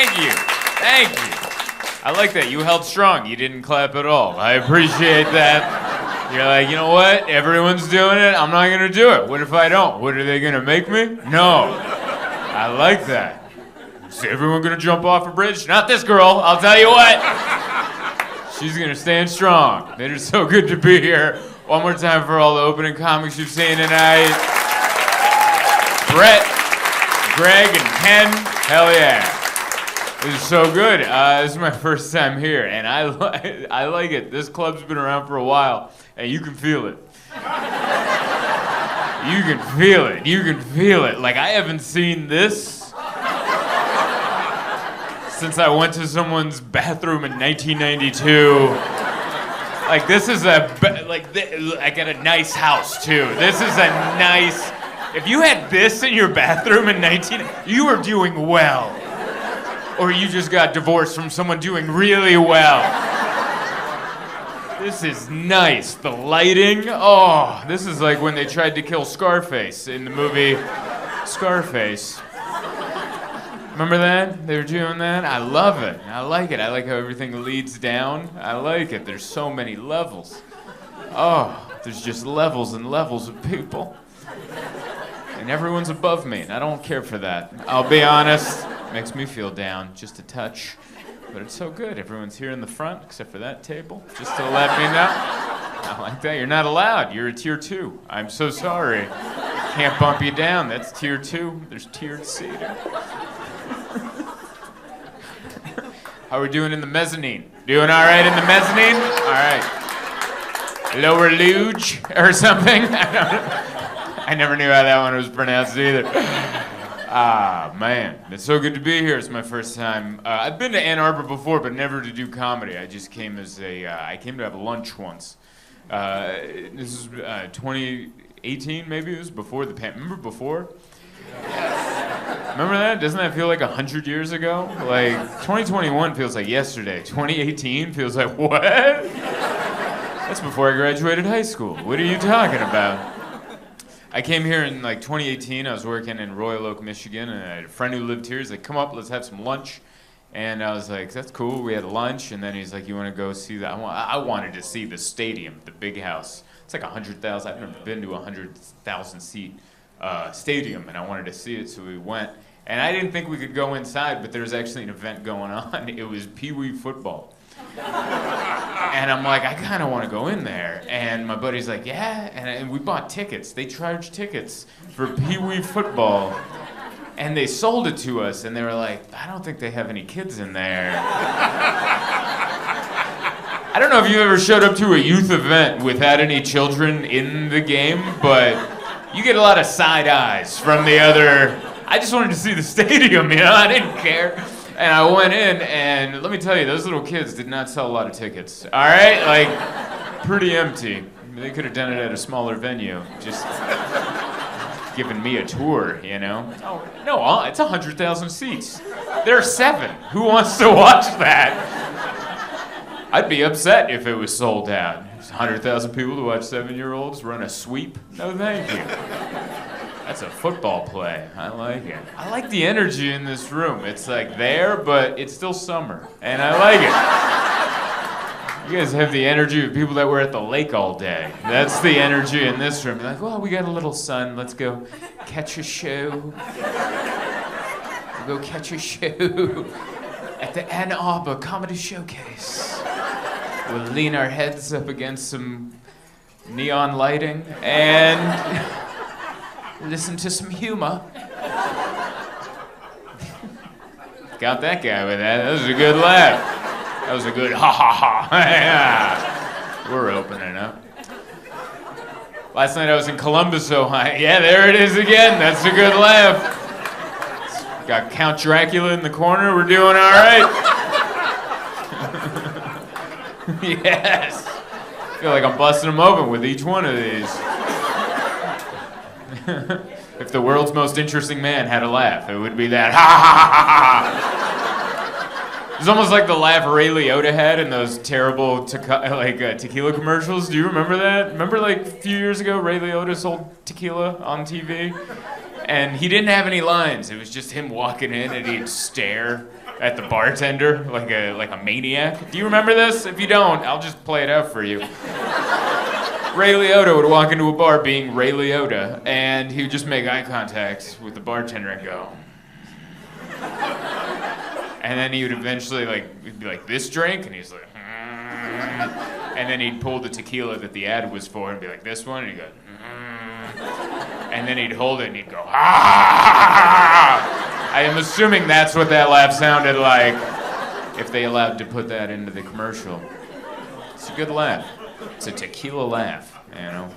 Thank you. Thank you. I like that. You held strong. You didn't clap at all. I appreciate that. You're like, you know what? Everyone's doing it. I'm not going to do it. What if I don't? What, are they going to make me? No. I like that. Is everyone going to jump off a bridge? Not this girl. I'll tell you what. She's going to stand strong. It is so good to be here. One more time for all the opening comics you've seen tonight. Brett, Greg, and Ken. Hell yeah. This is so good. This is my first time here, and I like it. This club's been around for a while, and you can feel it. You can feel it. You can feel it. Like, I haven't seen this since I went to someone's bathroom in 1992. Like, this is I got a nice house, too. This is a nice... If you had this in your bathroom in you were doing well. Or you just got divorced from someone doing really well. This is nice. The lighting, oh, this is like when they tried to kill Scarface in the movie Scarface. Remember that? They were doing that? I love it. I like it. I like how everything leads down. I like it. There's so many levels. Oh, there's just levels and levels of people. And everyone's above me, and I don't care for that. I'll be honest. Makes me feel down just a touch, but it's so good. Everyone's here in the front, except for that table, just to let me know. I like that. You're not allowed. You're a tier 2. I'm so sorry. Can't bump you down. That's tier 2. There's tiered seating. How are we doing in the mezzanine? Doing all right in the mezzanine? All right. Lower luge or something? I don't know. I never knew how that one was pronounced either. Ah, man. It's so good to be here. It's my first time. I've been to Ann Arbor before, but never to do comedy. I just came as I came to have lunch once. This is 2018, maybe? It was before the pandemic. Remember before? Yes. Remember that? Doesn't that feel like 100 years ago? Like, 2021 feels like yesterday. 2018 feels like, what? That's before I graduated high school. What are you talking about? I came here in like 2018. I was working in Royal Oak, Michigan, and I had a friend who lived here. He's like, come up, let's have some lunch. And I was like, that's cool. We had lunch, and then he's like, you want to go see that? I wanted to see the stadium, the big house. It's like 100,000. I've never been to a 100,000 seat stadium, and I wanted to see it, so we went. And I didn't think we could go inside, but there was actually an event going on. It was Pee Wee football. And I'm like, I kind of want to go in there. And my buddy's like, yeah. And we bought tickets. They charged tickets for Pee Wee football. And they sold it to us. And they were like, I don't think they have any kids in there. I don't know if you ever showed up to a youth event without any children in the game, but you get a lot of side eyes from the other. I just wanted to see the stadium, you know? I didn't care. And I went in, and let me tell you, those little kids did not sell a lot of tickets. All right? Like, pretty empty. They could have done it at a smaller venue. Just giving me a tour, you know? Oh, no, it's 100,000 seats. There are 7. Who wants to watch that? I'd be upset if it was sold out. 100,000 people to watch 7-year-olds run a sweep? No, thank you. That's a football play. I like it. I like the energy in this room. It's like there, but it's still summer. And I like it. You guys have the energy of people that were at the lake all day. That's the energy in this room. You're like, well, we got a little sun. Let's go catch a show. We'll go catch a show at the Ann Arbor Comedy Showcase. We'll lean our heads up against some neon lighting and listen to some humor. Got that guy with that. That was a good laugh. That was a good ha ha ha. Yeah. We're opening up. Last night I was in Columbus, Ohio. Yeah, there it is again. That's a good laugh. Got Count Dracula in the corner. We're doing all right. Yes. I feel like I'm busting them open with each one of these. If the world's most interesting man had a laugh, it would be that. Ha ha ha ha ha. It's almost like the laugh Ray Liotta had in those terrible tequila commercials. Do you remember that? Remember like a few years ago, Ray Liotta sold tequila on TV? And he didn't have any lines. It was just him walking in, and he'd stare at the bartender like a maniac. Do you remember this? If you don't, I'll just play it out for you. Ray Liotta would walk into a bar being Ray Liotta, and he would just make eye contact with the bartender and go. And then he would eventually he'd be like, this drink? And he's like, and then he'd pull the tequila that the ad was for and be like, this one? And he'd go, and then he'd hold it and he'd go, ah! I am assuming that's what that laugh sounded like, if they allowed to put that into the commercial. It's a good laugh. It's a tequila laugh, you know.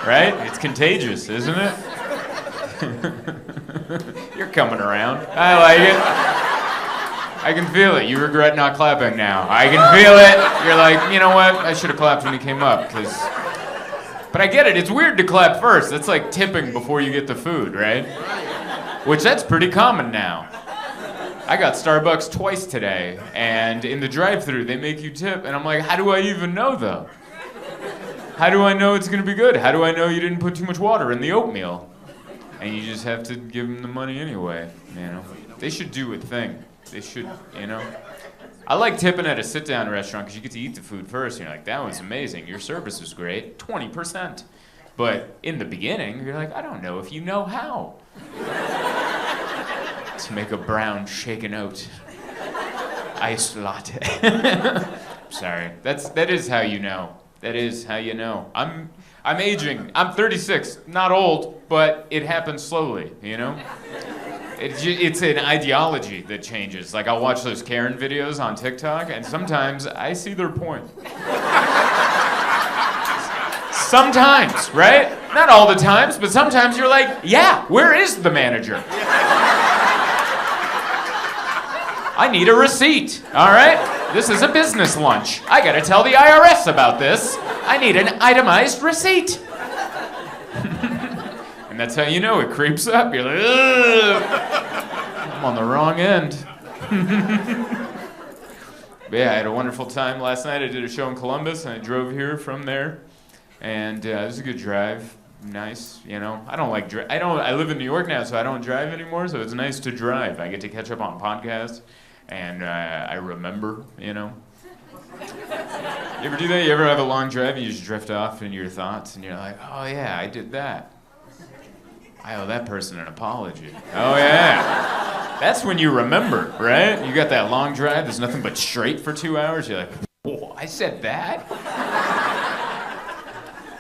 Right? It's contagious, isn't it? You're coming around. I like it. I can feel it. You regret not clapping now. I can feel it. You're like, you know what? I should have clapped when he came up, because... But I get it. It's weird to clap first. That's like tipping before you get the food, right? Which that's pretty common now. I got Starbucks twice today, and in the drive-thru they make you tip, and I'm like, how do I even know, though? How do I know it's going to be good? How do I know you didn't put too much water in the oatmeal? And you just have to give them the money anyway, you know? They should do a thing. They should, you know? I like tipping at a sit-down restaurant because you get to eat the food first, and you're like, that was amazing. Your service was great. 20%. But in the beginning, you're like, I don't know if you know how to make a brown shaken oat iced latte. Sorry. That is how you know. That is how you know. I'm aging. I'm 36. Not old, but it happens slowly, you know? It's an ideology that changes. Like, I'll watch those Karen videos on TikTok, and sometimes I see their point. Sometimes, right? Not all the times, but sometimes you're like, yeah, where is the manager? I need a receipt, all right? This is a business lunch. I gotta tell the IRS about this. I need an itemized receipt. And that's how you know it creeps up. You're like, ugh, I'm on the wrong end. But yeah, I had a wonderful time last night. I did a show in Columbus, and I drove here from there. And it was a good drive. Nice, you know. I live in New York now, so I don't drive anymore, so it's nice to drive. I get to catch up on podcasts, and I remember, you know. You ever do that? You ever have a long drive and you just drift off into your thoughts, and you're like, oh yeah, I did that. I owe that person an apology. Oh yeah. That's when you remember, right? You got that long drive, there's nothing but straight for 2 hours, you're like, whoa, I said that?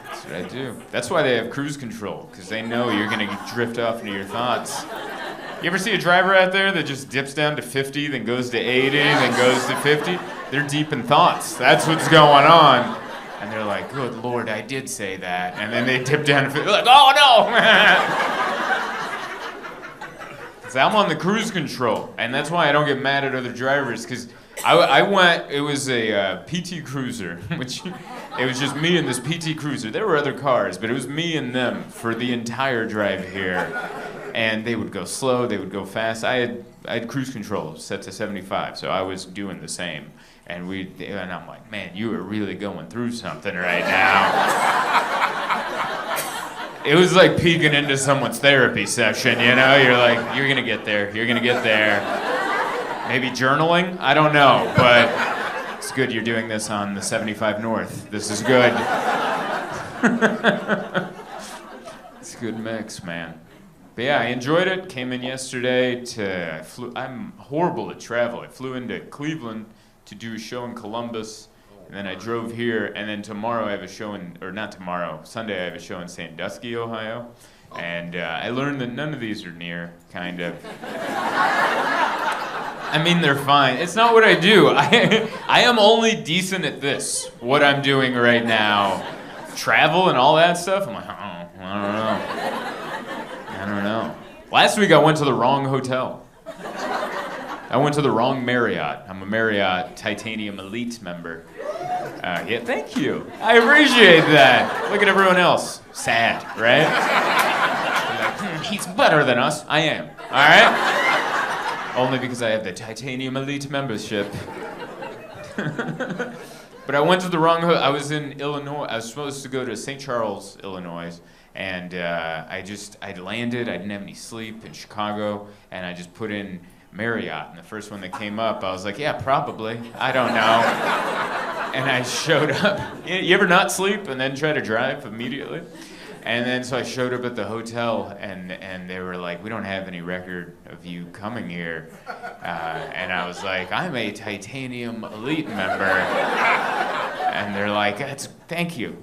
That's what I do. That's why they have cruise control, because they know you're gonna drift off into your thoughts. You ever see a driver out there that just dips down to 50, then goes to 80, then goes to 50? They're deep in thoughts. That's what's going on. And they're like, good Lord, I did say that. And then they dip down to 50. They're like, oh no! So I'm on the cruise control. And that's why I don't get mad at other drivers, because it was a PT Cruiser, which it was just me and this PT Cruiser. There were other cars, but it was me and them for the entire drive here. And they would go slow, they would go fast. I had cruise control set to 75, so I was doing the same. And I'm like, man, you are really going through something right now. It was like peeking into someone's therapy session, you know? You're like, you're gonna get there, you're gonna get there. Maybe journaling? I don't know, but it's good you're doing this on the 75 North. This is good. It's a good mix, man. But yeah, I enjoyed it. Came in yesterday I'm horrible at travel. I flew into Cleveland to do a show in Columbus, and then I drove here, and then tomorrow I have a show Sunday I have a show in Sandusky, Ohio. And I learned that none of these are near, kind of. I mean, they're fine. It's not what I do. I am only decent at this, what I'm doing right now. Travel and all that stuff, I'm like, I don't know. Last week I went to the wrong hotel. I went to the wrong Marriott. I'm a Marriott Titanium Elite member. Yeah, thank you. I appreciate that. Look at everyone else. Sad, right? Like, he's better than us. I am. All right? Only because I have the Titanium Elite membership. But I went to the wrong I was in Illinois. I was supposed to go to St. Charles, Illinois, and I landed. I didn't have any sleep in Chicago, and I just put in Marriott. And the first one that came up, I was like, yeah, probably. I don't know. And I showed up. You ever not sleep and then try to drive immediately? And then so I showed up at the hotel, and they were like, we don't have any record of you coming here. And I was like, I'm a Titanium Elite member. And they're like, thank you.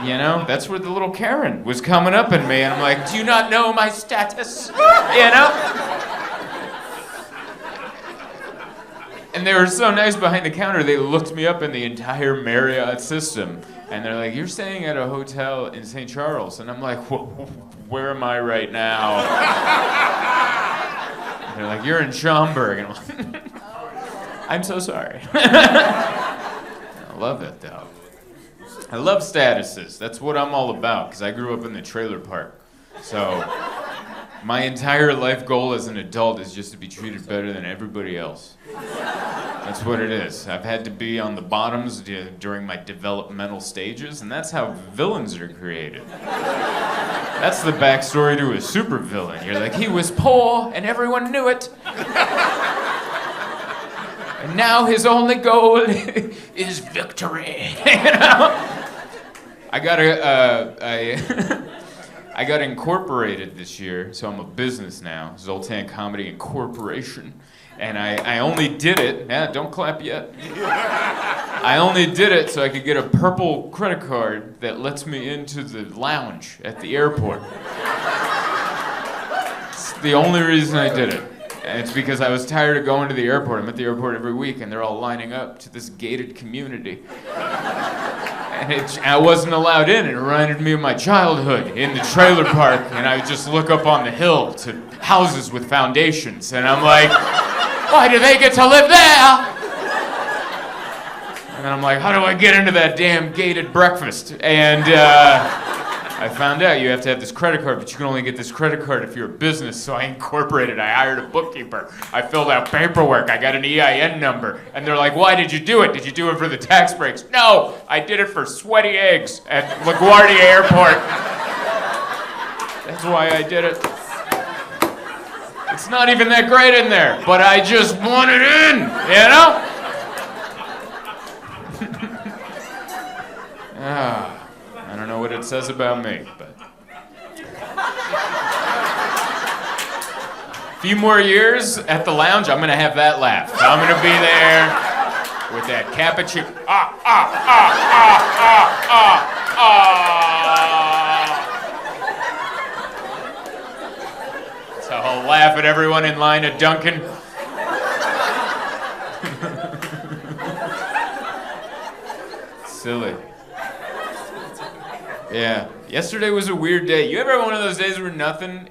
You know, that's where the little Karen was coming up in me. And I'm like, do you not know my status? You know? And they were so nice behind the counter, they looked me up in the entire Marriott system. And they're like, you're staying at a hotel in St. Charles. And I'm like, where am I right now? And they're like, you're in Schaumburg. And I'm like, I'm so sorry. I love it, though. I love statuses. That's what I'm all about, because I grew up in the trailer park. So my entire life goal as an adult is just to be treated better than everybody else. That's what it is. I've had to be on the bottoms during my developmental stages, and that's how villains are created. That's the backstory to a supervillain. You're like, he was poor, and everyone knew it. And now his only goal is victory. You know? I got incorporated this year, so I'm a business now, Zoltan Comedy Incorporation. And I only did it, don't clap yet. I only did it so I could get a purple credit card that lets me into the lounge at the airport. It's the only reason I did it. And it's because I was tired of going to the airport. I'm at the airport every week, and they're all lining up to this gated community. And I wasn't allowed in. It reminded me of my childhood in the trailer park, and I would just look up on the hill to houses with foundations, and I'm like, why do they get to live there? And then I'm like, how do I get into that damn gated breakfast? And I found out you have to have this credit card, but you can only get this credit card if you're a business, so I incorporated. I hired a bookkeeper. I filled out paperwork. I got an EIN number. And they're like, why did you do it? Did you do it for the tax breaks? No, I did it for sweaty eggs at LaGuardia Airport. That's why I did it. It's not even that great in there, but I just want it in, you know? I don't know what it says about me, but... A few more years at the lounge, I'm gonna have that laugh. I'm gonna be there with that cappuccino. So I'll laugh at everyone in line at Dunkin'. Silly. Yeah. Yesterday was a weird day. You ever have one of those days where nothing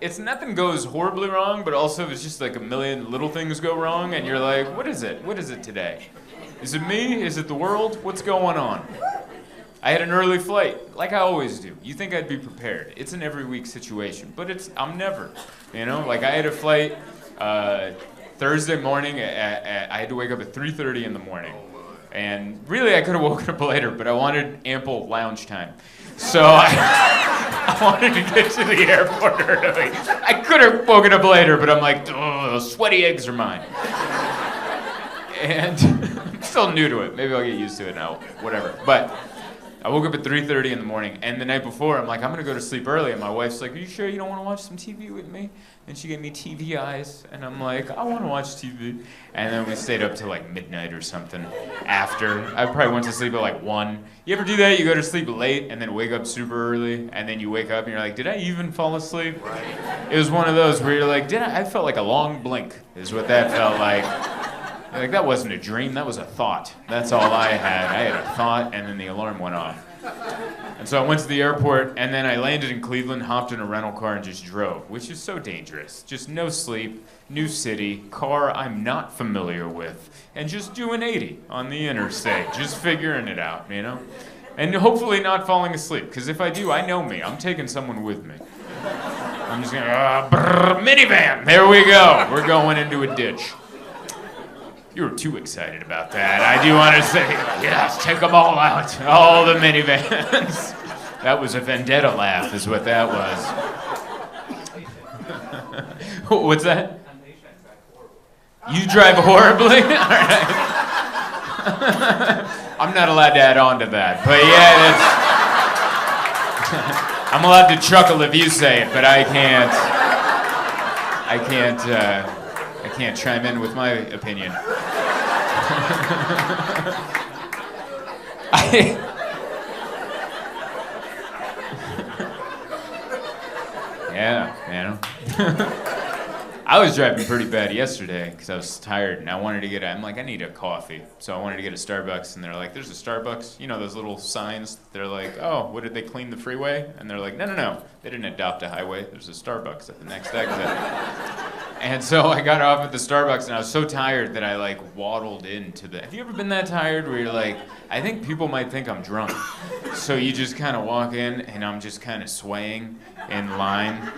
goes horribly wrong, but also it's just like a million little things go wrong, and you're like, what is it? What is it today? Is it me? Is it the world? What's going on? I had an early flight, like I always do. You think I'd be prepared. It's an every week situation, but I'm never. You know, like I had a flight Thursday morning. I had to wake up at 3:30 in the morning. And really, I could have woken up later, but I wanted ample lounge time. So I wanted to get to the airport early. I could have woken up later, but I'm like, oh, those sweaty eggs are mine. And I'm still new to it. Maybe I'll get used to it now, whatever. But I woke up at 3:30 in the morning, and the night before, I'm like, I'm gonna go to sleep early, and my wife's like, are you sure you don't wanna watch some TV with me? And she gave me TV eyes, and I'm like, I wanna watch TV. And then we stayed up till like midnight or something after. I probably went to sleep at like 1. You ever do that? You go to sleep late, and then wake up super early, and then you wake up, and you're like, did I even fall asleep? Right. It was one of those where you're like, I felt like a long blink, is what that felt like. Like, that wasn't a dream, that was a thought. That's all I had. I had a thought, and then the alarm went off. And so I went to the airport, and then I landed in Cleveland, hopped in a rental car, and just drove, which is so dangerous. Just no sleep, new city, car I'm not familiar with, and just doing 80 on the interstate, just figuring it out, you know? And hopefully not falling asleep, because if I do, I know me. I'm taking someone with me. I'm just gonna, minivan, there we go. We're going into a ditch. You were too excited about that. I do want to say, yes, take them all out. All the minivans. That was a vendetta laugh, is what that was. What's that? You drive horribly? All right. I'm not allowed to add on to that. But yeah, that's... I'm allowed to chuckle if you say it, but I can't chime in with my opinion. Yeah, man. I was driving pretty bad yesterday because I was tired and I wanted to get. I'm like, I need a coffee, so I wanted to get a Starbucks, and they're like, "There's a Starbucks." You know those little signs? They're like, "Oh, what did they clean the freeway?" And they're like, "No, they didn't adopt a highway. There's a Starbucks at the next exit." And so I got off at the Starbucks, and I was so tired that I like waddled into the. Have you ever been that tired where you're like, I think people might think I'm drunk, so you just kind of walk in, and I'm just kind of swaying in line.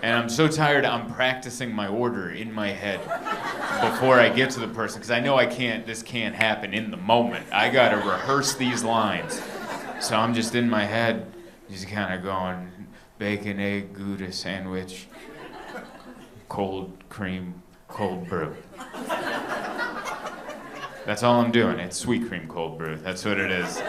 And I'm so tired, I'm practicing my order in my head before I get to the person, because I know this can't happen in the moment. I gotta rehearse these lines. So I'm just in my head, just kind of going, bacon, egg, Gouda sandwich, cold cream, cold brew. That's all I'm doing. It's sweet cream cold brew. That's what it is.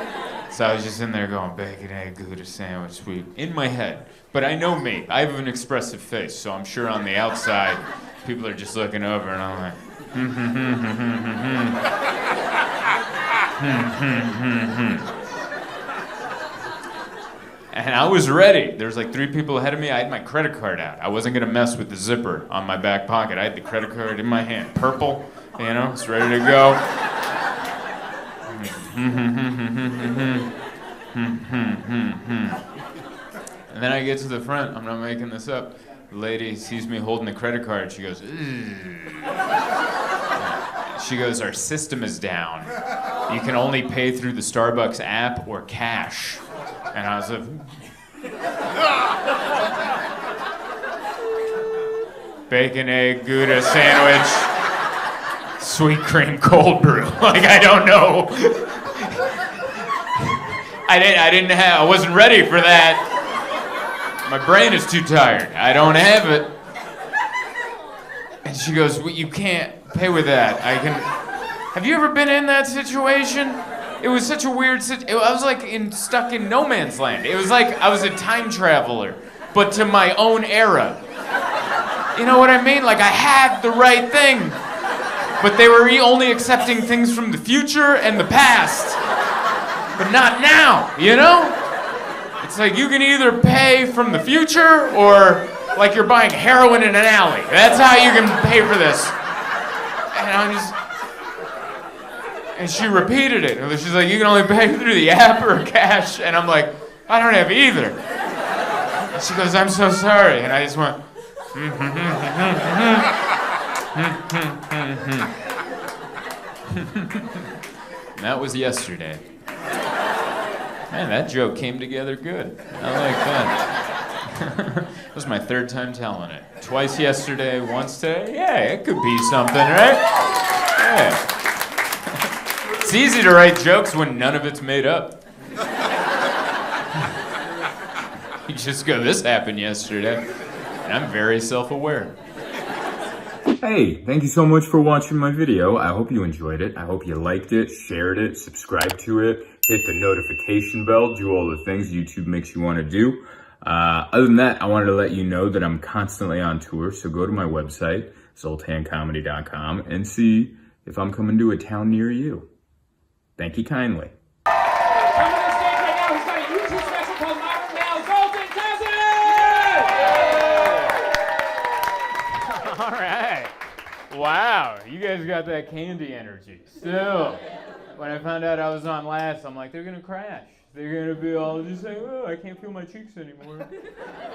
So I was just in there going, bacon, egg, Gouda sandwich, sweet, in my head. But I know me. I have an expressive face, so I'm sure on the outside, people are just looking over, and I'm like, And I was ready. There was like 3 people ahead of me. I had my credit card out. I wasn't gonna mess with the zipper on my back pocket. I had the credit card in my hand, purple, it's ready to go. And then I get to the front, I'm not making this up. The lady sees me holding the credit card, she goes, she goes, our system is down. You can only pay through the Starbucks app or cash. And I was like, bacon, egg, Gouda sandwich, sweet cream cold brew. Like, I don't know. I wasn't ready for that. My brain is too tired. I don't have it. And she goes, well, you can't pay with that. Have you ever been in that situation? It was such a weird situation. I was like stuck in no man's land. It was like I was a time traveler, but to my own era. You know what I mean? Like I had the right thing, but they were only accepting things from the future and the past, but not now, you know? It's like you can either pay from the future or like you're buying heroin in an alley. That's how you can pay for this. And she repeated it. She's like, you can only pay through the app or cash. And I'm like, I don't have either. And she goes, I'm so sorry. And I just went, And that was yesterday. Man, that joke came together good. I like that. That was my 3rd time telling it. Twice yesterday, once today. Yeah, it could be something, right? Yeah. It's easy to write jokes when none of it's made up. You just go, this happened yesterday. And I'm very self-aware. Hey, thank you so much for watching my video. I hope you enjoyed it. I hope you liked it, shared it, subscribed to it, hit the notification bell, do all the things YouTube makes you want to do. Other than that, I wanted to let you know that I'm constantly on tour, so go to my website, zoltancomedy.com, and see if I'm coming to a town near you. Thank you kindly. Coming on stage right now, he's got a YouTube special called Modern Male, Zoltan Kaszas! All right. Wow, you guys got that candy energy. Still, when I found out I was on last, I'm like, they're gonna crash. They're gonna be all just saying, oh, I can't feel my cheeks anymore.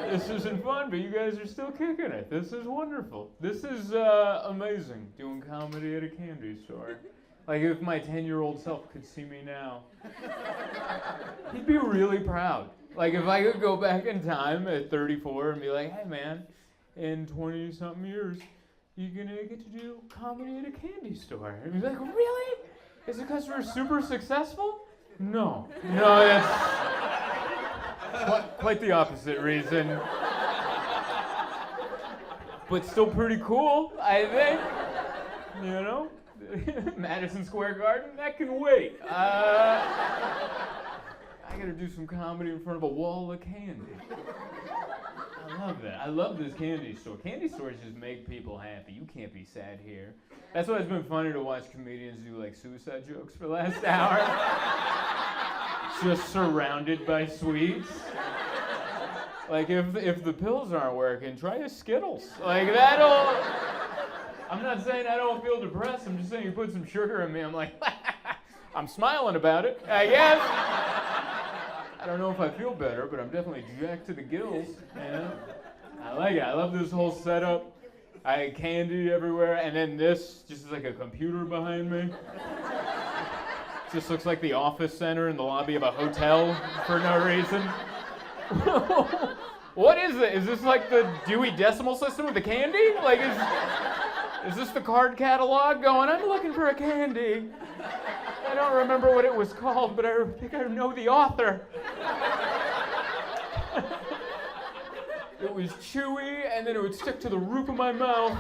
This isn't fun, but you guys are still kicking it. This is wonderful. This is amazing, doing comedy at a candy store. Like, if my 10-year-old self could see me now, he'd be really proud. Like, if I could go back in time at 34 and be like, hey, man, in 20-something years, you're gonna get to do comedy at a candy store. And he's like, really? Is it because we're super successful? No, that's quite the opposite reason. But still pretty cool, I think. You know? Madison Square Garden, that can wait. I gotta do some comedy in front of a wall of candy. I love that. I love this candy store. Candy stores just make people happy. You can't be sad here. That's why it's been funny to watch comedians do like suicide jokes for the last hour. Just surrounded by sweets. Like if the pills aren't working, try a Skittles. Like that'll. I'm not saying I don't feel depressed. I'm just saying you put some sugar in me. I'm like, I'm smiling about it, I guess. I don't know if I feel better, but I'm definitely jacked to the gills. Yeah. I like it. I love this whole setup. I had candy everywhere, and then this just is like a computer behind me. Just looks like the office center in the lobby of a hotel for no reason. What is it? Is this like the Dewey Decimal System with the candy? Like, is this the card catalog going, I'm looking for a candy? I don't remember what it was called, but I think I know the author. It was chewy, and then it would stick to the roof of my mouth.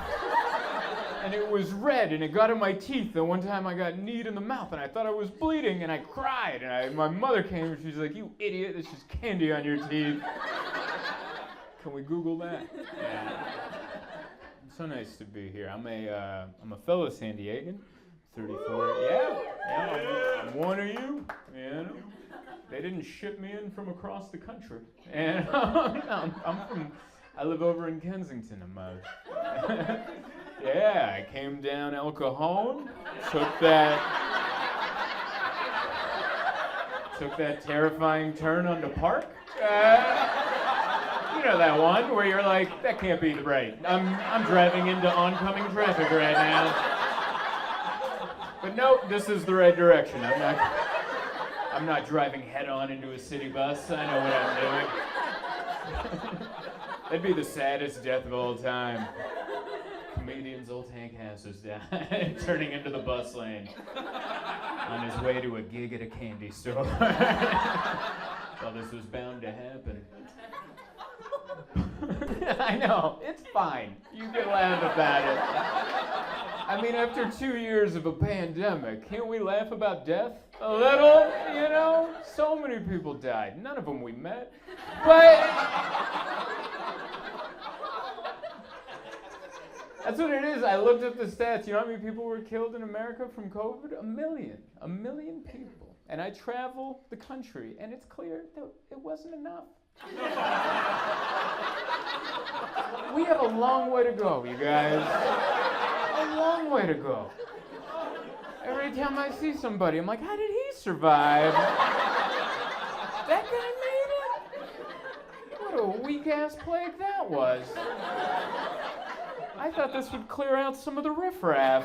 And it was red, and it got in my teeth. And one time I got kneed in the mouth, and I thought I was bleeding, and I cried. And my mother came, and she's like, you idiot, there's just candy on your teeth. Can we Google that? Yeah. It's so nice to be here. I'm a fellow San Diegan, 34. Yeah, I'm one of you. You know, they didn't ship me in from across the country, and I live over in Kensington. Yeah, I came down El Cajon, took that terrifying turn onto Park. You know that one where you're like, that can't be right. I'm driving into oncoming traffic right now. But no, this is the right direction. I'm not driving head-on into a city bus. I know what I'm doing. That'd be the saddest death of all time. Comedian Zoltan Kaszas died, turning into the bus lane on his way to a gig at a candy store. Well, this was bound to happen. I know, it's fine. You can laugh about it. I mean, after 2 years of a pandemic, can't we laugh about death a little? You know, so many people died. None of them we met. But that's what it is. I looked at the stats. You know how many people were killed in America from COVID? 1 million. 1 million people. And I travel the country, and it's clear that it wasn't enough. We have a long way to go, you guys. A long way to go. Every time I see somebody, I'm like, how did he survive? That guy made it? What a weak-ass plague that was. I thought this would clear out some of the riffraff.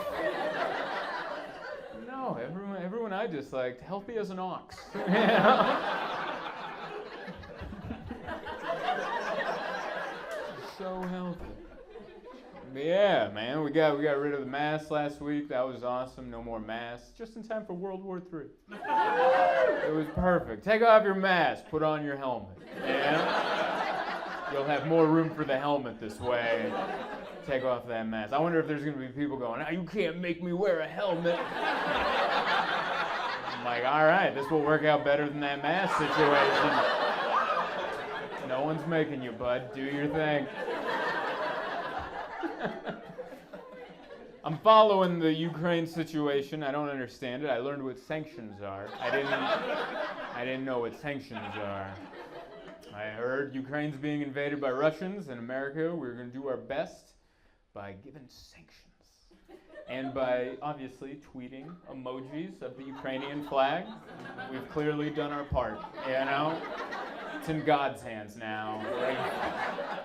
No, everyone I disliked, healthy as an ox. You know? So healthy. Yeah, man, we got rid of the masks last week. That was awesome. No more masks. Just in time for World War III. It was perfect. Take off your mask. Put on your helmet. Yeah? You'll have more room for the helmet this way. Take off that mask. I wonder if there's going to be people going, oh, you can't make me wear a helmet. I'm like, all right, this will work out better than that mask situation. No one's making you, bud. Do your thing. I'm following the Ukraine situation. I don't understand it. I learned what sanctions are. I didn't know what sanctions are. I heard Ukraine's being invaded by Russians. In America, we're going to do our best by giving sanctions. And by, obviously, tweeting emojis of the Ukrainian flag. We've clearly done our part, you know? It's in God's hands now.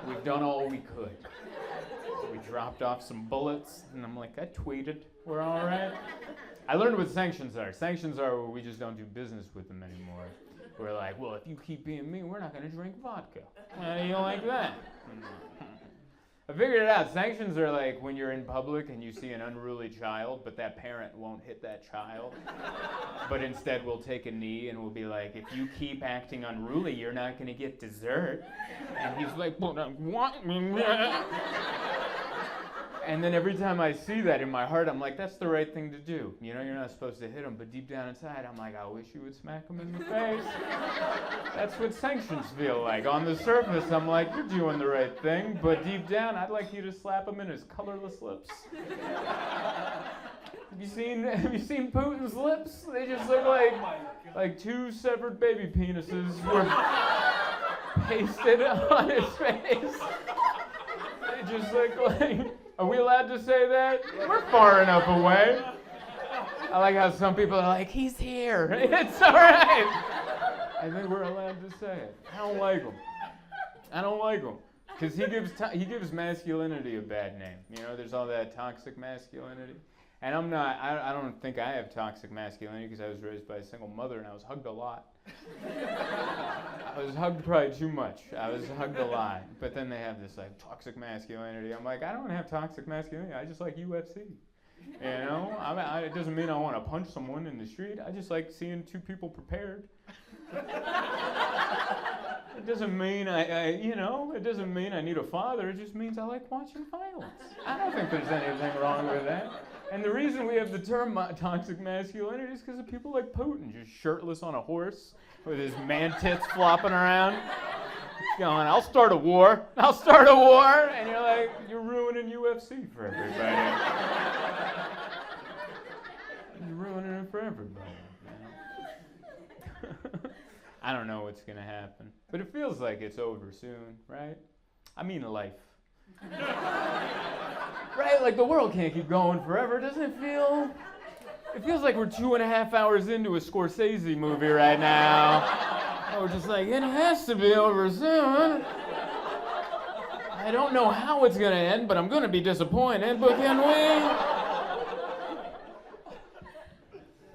We've done all we could. We dropped off some bullets, and I'm like, I tweeted. We're all right. I learned what sanctions are. Sanctions are where we just don't do business with them anymore. We're like, well, if you keep being mean, we're not going to drink vodka. How do you like that? I figured it out. Sanctions are like when you're in public and you see an unruly child, but that parent won't hit that child, but instead will take a knee and will be like, if you keep acting unruly, you're not going to get dessert. And he's like, well, what? And then every time I see that in my heart, I'm like, that's the right thing to do. You know, you're not supposed to hit him, but deep down inside, I'm like, I wish you would smack him in the face. That's what sanctions feel like. On the surface, I'm like, you're doing the right thing, but deep down, I'd like you to slap him in his colorless lips. Have you seen Putin's lips? They just look like two severed baby penises were pasted on his face. They just look like... Are we allowed to say that? We're far enough away. I like how some people are like, he's here. It's all right. I think we're allowed to say it. I don't like him. Because he gives masculinity a bad name. You know, there's all that toxic masculinity. And I don't think I have toxic masculinity because I was raised by a single mother and I was hugged a lot. I was hugged probably too much. I was hugged a lot. But then they have this like toxic masculinity. I'm like, I don't have toxic masculinity. I just like UFC. You know? It doesn't mean I want to punch someone in the street. I just like seeing two people prepared. It doesn't mean it doesn't mean I need a father. It just means I like watching violence. I don't think there's anything wrong with that. And the reason we have the term toxic masculinity is because of people like Putin, just shirtless on a horse with his man tits flopping around, going, I'll start a war. And you're like, you're ruining UFC for everybody. You're ruining it for everybody. I don't know what's going to happen. But it feels like it's over soon, right? I mean life. Right? Like the world can't keep going forever, doesn't it feel? It feels like we're 2.5 hours into a Scorsese movie right now. And we're just like, it has to be over soon. I don't know how it's going to end, but I'm going to be disappointed, but can we?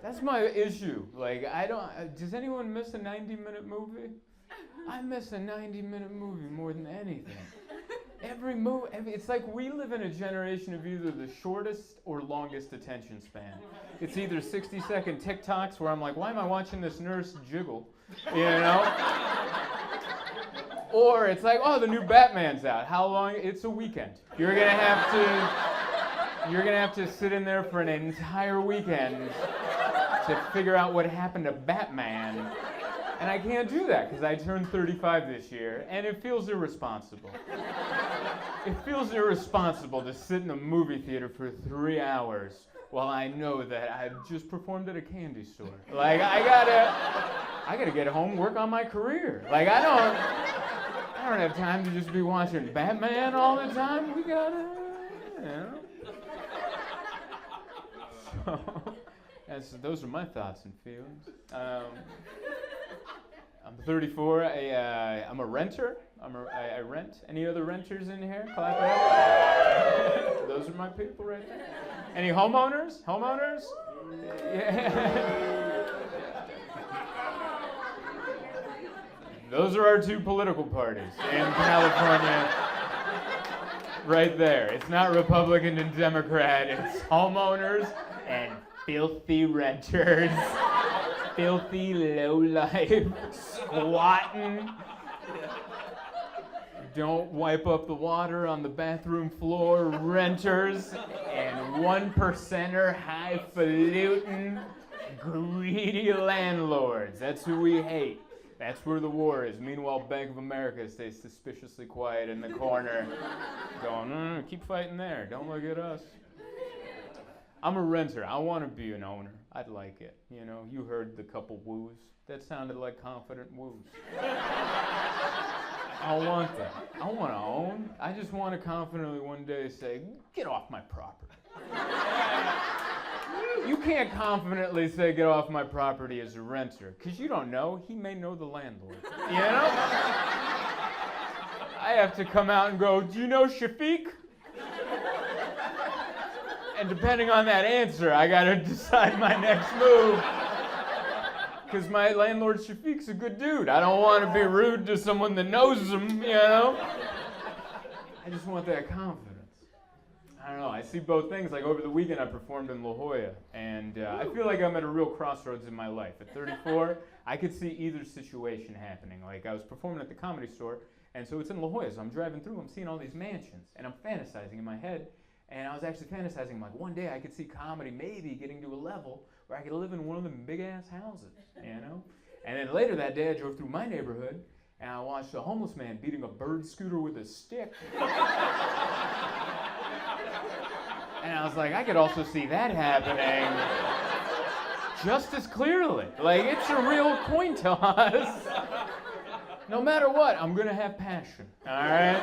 That's my issue. Like, does anyone miss a 90-minute movie? I miss a 90-minute movie more than anything. Every movie, it's like we live in a generation of either the shortest or longest attention span. It's either 60-second TikToks where I'm like, why am I watching this nurse jiggle? You know? Or it's like, oh, the new Batman's out. How long? It's a weekend. You're gonna have to sit in there for an entire weekend to figure out what happened to Batman. And I can't do that because I turned 35 this year, and it feels irresponsible. It feels irresponsible to sit in a movie theater for 3 hours while I know that I've just performed at a candy store. Like, I gotta get home, work on my career. Like, I don't have time to just be watching Batman all the time. We gotta, So, those are my thoughts and feelings. I'm 34. I'm a renter. I rent. Any other renters in here? Clap it up. Those are my people right there. Any homeowners? Yeah. Those are our two political parties in California. Right there. It's not Republican and Democrat. It's homeowners and filthy renters. Filthy, low-life, squatting. Don't wipe up the water on the bathroom floor, renters, and 1%er, highfalutin, greedy landlords. That's who we hate. That's where the war is. Meanwhile, Bank of America stays suspiciously quiet in the corner, going, keep fighting there. Don't look at us. I'm a renter. I want to be an owner. I'd like it. You know, you heard the couple woos. That sounded like confident woos. I want that. I want to own. I just want to confidently one day say, get off my property. You can't confidently say, get off my property as a renter, because you don't know. He may know the landlord. You know? I have to come out and go, do you know Shafiq? And depending on that answer, I gotta decide my next move. Because my landlord Shafiq's a good dude. I don't want to be rude to someone that knows him, you know? I just want that confidence. I don't know, I see both things. Like over the weekend I performed in La Jolla, and I feel like I'm at a real crossroads in my life. At 34, I could see either situation happening. Like I was performing at the Comedy Store, and so it's in La Jolla, so I'm driving through, I'm seeing all these mansions, and I'm fantasizing in my head, and I was actually fantasizing, like one day I could see comedy maybe getting to a level where I could live in one of them big-ass houses, you know? And then later that day I drove through my neighborhood, and I watched a homeless man beating a bird scooter with a stick. And I was like, I could also see that happening just as clearly. Like, it's a real coin toss. No matter what, I'm gonna have passion, all right?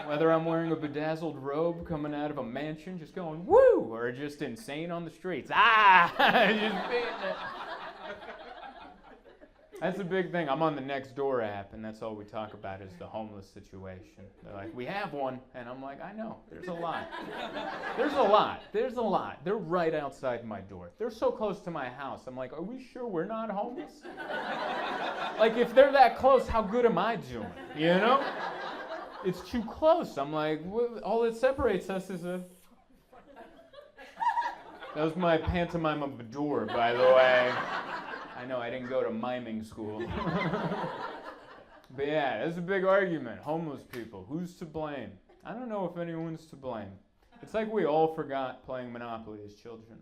Whether I'm wearing a bedazzled robe coming out of a mansion, just going, woo, or just insane on the streets. Just beating it. That's a big thing. I'm on the Nextdoor app, and that's all we talk about is the homeless situation. They're like, we have one, and I'm like, I know. There's a lot. There's a lot. There's a lot. They're right outside my door. They're so close to my house. I'm like, are we sure we're not homeless? Like, if they're that close, how good am I doing? You know? It's too close. I'm like, all that separates us is a... That was my pantomime of the door, by the way. I know, I didn't go to miming school. But yeah, there's a big argument. Homeless people, who's to blame? I don't know if anyone's to blame. It's like we all forgot playing Monopoly as children.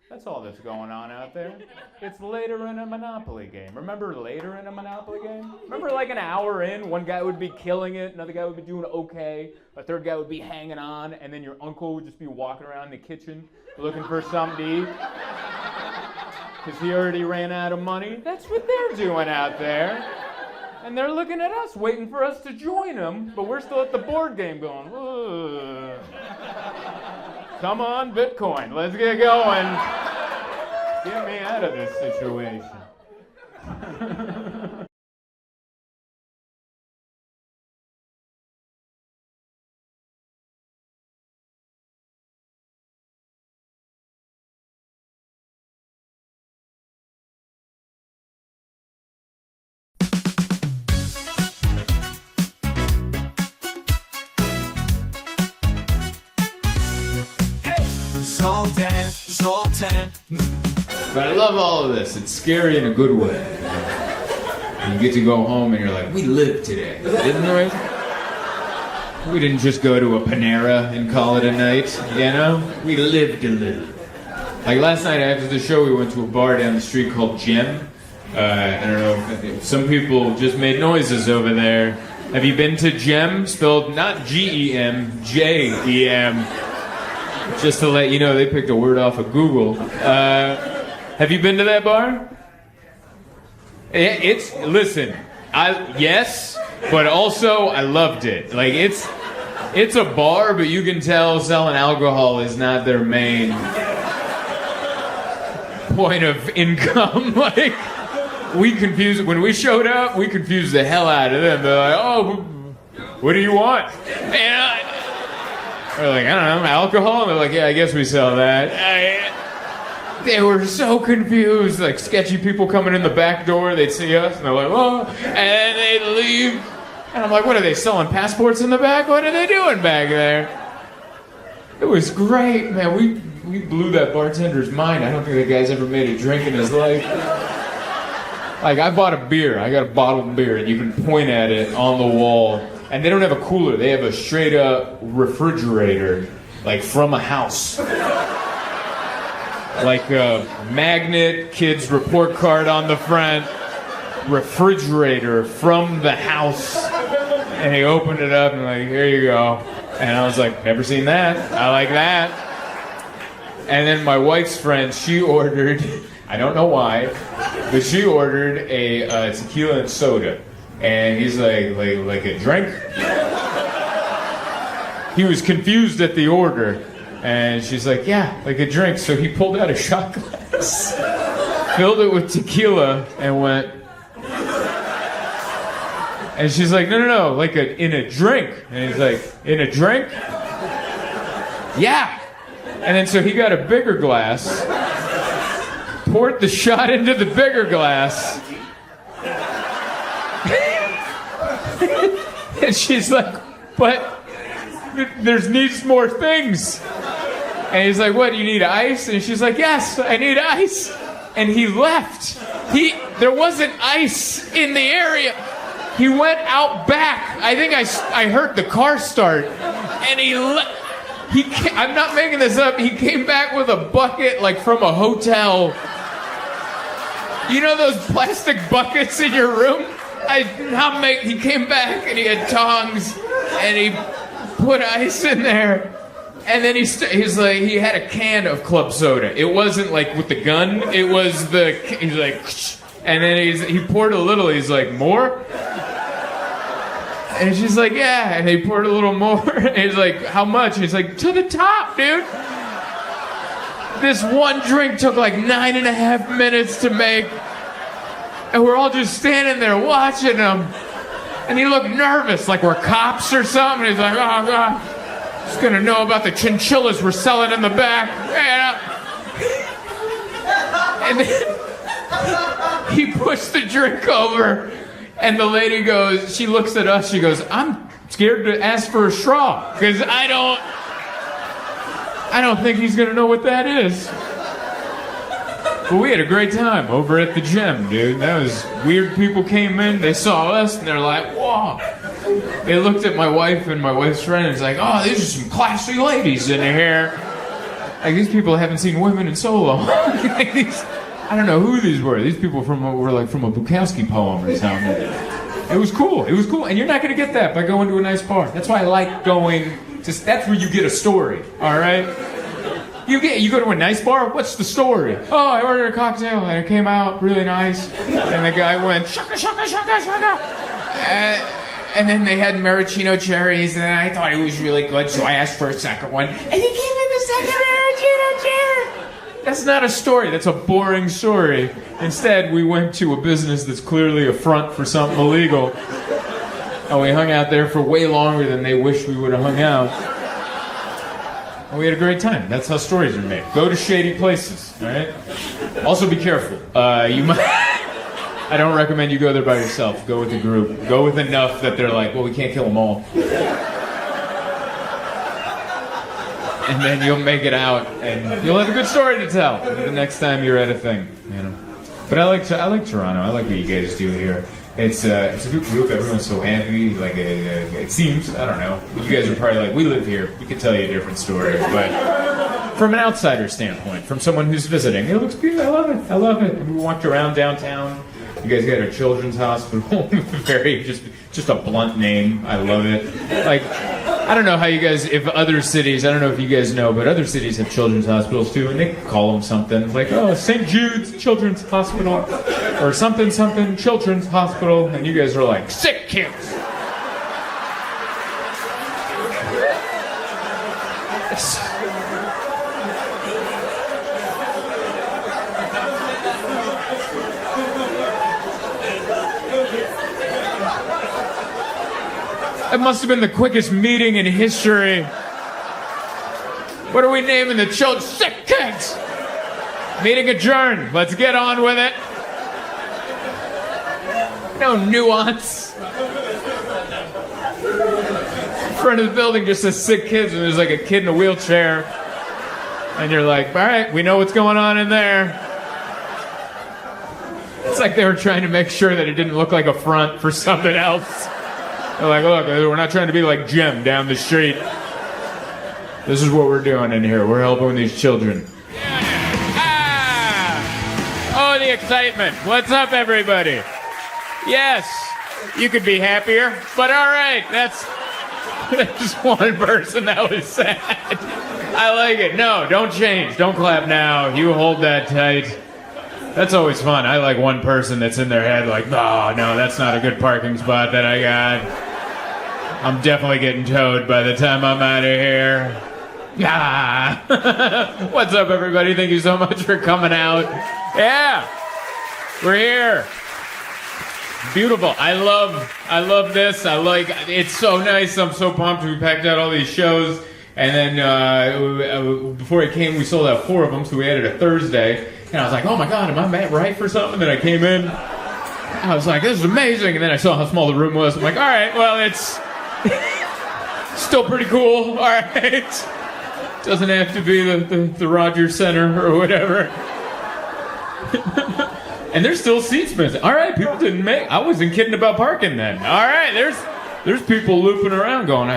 That's all that's going on out there. It's later in a Monopoly game. Remember later in a Monopoly game? Remember like an hour in, one guy would be killing it, another guy would be doing okay, a third guy would be hanging on, and then your uncle would just be walking around the kitchen looking for something to eat. Because he already ran out of money. That's what they're doing out there. And they're looking at us, waiting for us to join them, but we're still at the board game going, ugh. Come on, Bitcoin, let's get going. Get me out of this situation. Zoltan. But I love all of this. It's scary in a good way. You get to go home and you're like, we lived today, didn't we? We didn't just go to a Panera and call it a night, you know? We lived a little. Like last night after the show, we went to a bar down the street called Gem. I don't know if some people just made noises over there. Have you been to Gem? Spelled not G-E-M, J-E-M. Just to let you know, they picked a word off of Google. Have you been to that bar? Listen, yes, but also I loved it. Like it's a bar, but you can tell selling alcohol is not their main point of income. Like when we showed up, we confused the hell out of them. They're like, oh, what do you want? And we're like, I don't know, alcohol? And they're like, yeah, I guess we sell that. They were so confused, like sketchy people coming in the back door, they'd see us, and they're like, oh, and they'd leave. And I'm like, what are they selling passports in the back? What are they doing back there? It was great, man. We blew that bartender's mind. I don't think that guy's ever made a drink in his life. Like, I bought a beer, I got a bottle of beer, and you can point at it on the wall. And they don't have a cooler, they have a straight up refrigerator, like from a house. Like a magnet, kid's report card on the front, refrigerator from the house. And he opened it up and like, here you go. And I was like, never seen that, I like that. And then my wife's friend, she ordered, I don't know why, but she ordered a tequila and soda. And he's like a drink? He was confused at the order. And she's like, yeah, like a drink. So he pulled out a shot glass, filled it with tequila, and went. And she's like, no, like in a drink. And he's like, in a drink? Yeah. And then so he got a bigger glass, poured the shot into the bigger glass. And she's like, but there's needs more things. And he's like, what, do you need ice? And she's like, yes, I need ice. And he left. There wasn't ice in the area. He went out back. I think I heard the car start. And I'm not making this up. He came back with a bucket like from a hotel. You know those plastic buckets in your room? He came back and he had tongs and he put ice in there. And then he's like, he had a can of club soda. It wasn't like with the gun. It was he's like, and then he poured a little. He's like, more? And she's like, yeah. And he poured a little more. And he's like, how much? And he's like, to the top, dude. This one drink took like 9.5 minutes to make. And we're all just standing there watching him. And he looked nervous, like we're cops or something. He's like, oh, God. Just gonna know about the chinchillas we're selling in the back. And then he pushed the drink over, and the lady goes, she looks at us, she goes, I'm scared to ask for a straw, because I don't think he's gonna know what that is. But we had a great time over at the gym, dude. That was weird. People came in, they saw us, and they're like, whoa. They looked at my wife and my wife's friend and was like, oh, these are some classy ladies in here. Like, these people haven't seen women in so long. I don't know who these were. These people were like from a Bukowski poem or something. It was cool. It was cool. And you're not going to get that by going to a nice bar. That's why I like going to... That's where you get a story, all right? You go to a nice bar, what's the story? Oh, I ordered a cocktail and it came out really nice. And the guy went, shaka, shaka, shaka, shaka. And then they had maraschino cherries, and I thought it was really good, so I asked for a second one. And he gave me the second maraschino cherry. That's not a story. That's a boring story. Instead, we went to a business that's clearly a front for something illegal. And we hung out there for way longer than they wished we would have hung out. And we had a great time. That's how stories are made. Go to shady places, all right? Also be careful. You might... I don't recommend you go there by yourself. Go with a group. Go with enough that they're like, well, we can't kill them all. And then you'll make it out, and you'll have a good story to tell the next time you're at a thing, you know. But I like Toronto. I like what you guys do here. It's a good group. Everyone's so happy. Like it seems. I don't know. You guys are probably like, we live here. We could tell you a different story, but from an outsider standpoint, from someone who's visiting, it looks good. I love it. I love it. We walked around downtown. You guys got a children's hospital. Very just a blunt name. I love it. Like, I don't know how you guys, if other cities, I don't know if you guys know, but other cities have children's hospitals too, and they call them something like, oh, St. Jude's Children's Hospital, or something Children's Hospital, and you guys are like, sick kids. That must have been the quickest meeting in history. What are we naming the children? Sick kids! Meeting adjourned. Let's get on with it. No nuance. Front of the building just says sick kids, and there's like a kid in a wheelchair. And you're like, all right, we know what's going on in there. It's like they were trying to make sure that it didn't look like a front for something else. They're like, look, we're not trying to be like Jim down the street. This is what we're doing in here. We're helping these children. Oh, the excitement. What's up, everybody? Yes, you could be happier, but all right, that's one person that was sad. I like it. No, don't change. Don't clap now. You hold that tight. That's always fun. I like one person that's in their head like, oh, no, that's not a good parking spot that I got. I'm definitely getting towed by the time I'm out of here. Ah. What's up, everybody? Thank you so much for coming out. Yeah, we're here. Beautiful. I love this. It's so nice. I'm so pumped. We packed out all these shows. And then before I came, we sold out 4 of them, so we added a Thursday. And I was like, oh my God, am I right for something? And then I came in. I was like, this is amazing. And then I saw how small the room was. I'm like, all right, well, it's Still pretty cool, all right. Doesn't have to be the Rogers Center or whatever. And there's still seats missing. All right, people didn't make. I wasn't kidding about parking then. All right, there's people looping around going,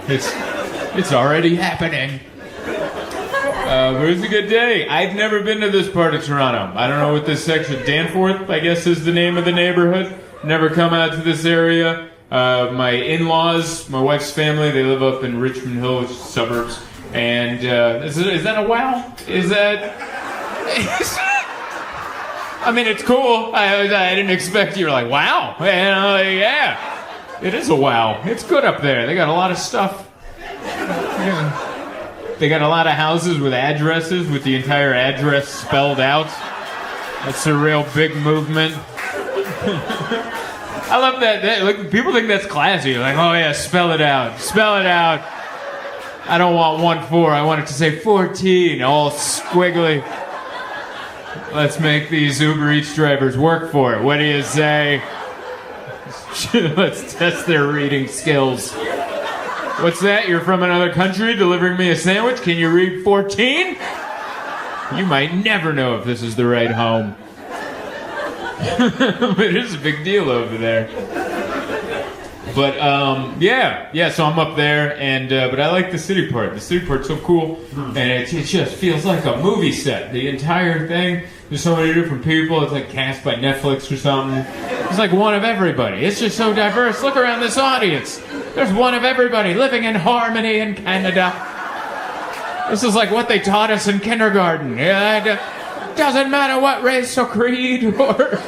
it's already happening. But it was a good day. I've never been to this part of Toronto. I don't know what this section, Danforth, I guess is the name of the neighborhood. Never come out to this area. My in-laws, my wife's family, they live up in Richmond Hill, which is suburbs. And is that a wow? Is that? I mean, it's cool. I didn't expect you were like, wow. And I'm like, yeah, it is a wow. It's good up there. They got a lot of stuff. Yeah. They got a lot of houses with addresses, with the entire address spelled out. That's a real big movement. I love that. Like, people think that's classy. Like, oh yeah, spell it out. Spell it out. I don't want 1-4. I want it to say 14, all squiggly. Let's make these Uber Eats drivers work for it. What do you say? Let's test their reading skills. What's that? You're from another country delivering me a sandwich? Can you read 14? You might never know if this is the right home. It is a big deal over there. But yeah. So I'm up there, and but I like the city part. The city part's so cool, and it just feels like a movie set. The entire thing. There's so many different people. It's like cast by Netflix or something. It's like one of everybody. It's just so diverse. Look around this audience. There's one of everybody living in harmony in Canada. This is like what they taught us in kindergarten. It doesn't matter what race or creed or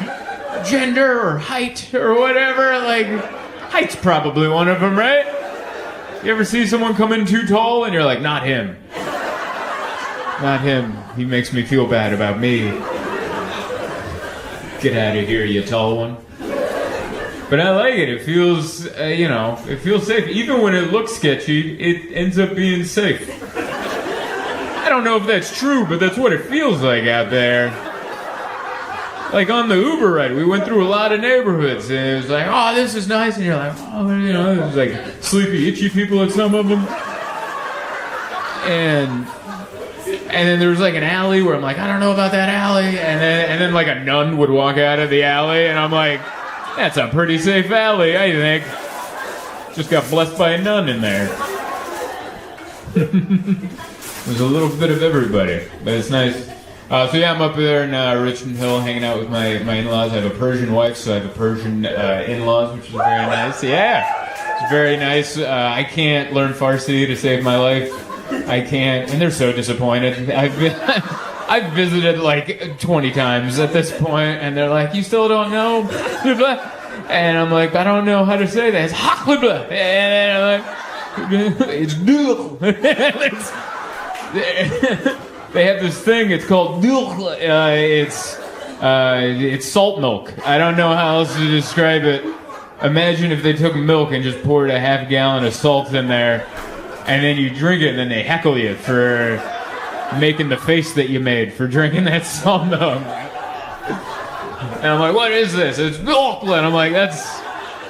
gender or height or whatever. Like, height's probably one of them, right? You ever see someone come in too tall and you're like, not him. Not him. He makes me feel bad about me. Get out of here, you tall one. But I like it. It feels, it feels safe. Even when it looks sketchy, it ends up being safe. I don't know if that's true, but that's what it feels like out there. Like on the Uber ride, we went through a lot of neighborhoods, and it was like, oh, this is nice, and you're like, oh, there's like sleepy, itchy people at some of them. And then there was like an alley where I'm like, I don't know about that alley. And then like a nun would walk out of the alley, and I'm like, that's a pretty safe alley, I think. Just got blessed by a nun in there. There's a little bit of everybody, but it's nice. So yeah, I'm up there in Richmond Hill hanging out with my in-laws. I have a Persian wife, so I have a Persian in-laws, which is very nice. Yeah, it's very nice. I can't learn Farsi to save my life. I can't, and they're so disappointed. I've visited like 20 times at this point, and they're like, you still don't know? And I'm like, I don't know how to say that. It's haklibla. And I'm like, it's they have this thing, it's called it's salt milk. I don't know how else to describe it. Imagine if they took milk and just poured a half gallon of salt in there, and then you drink it, and then they heckle you for making the face that you made for drinking that salt milk. And I'm like, what is this? It's milk. And I'm like, that's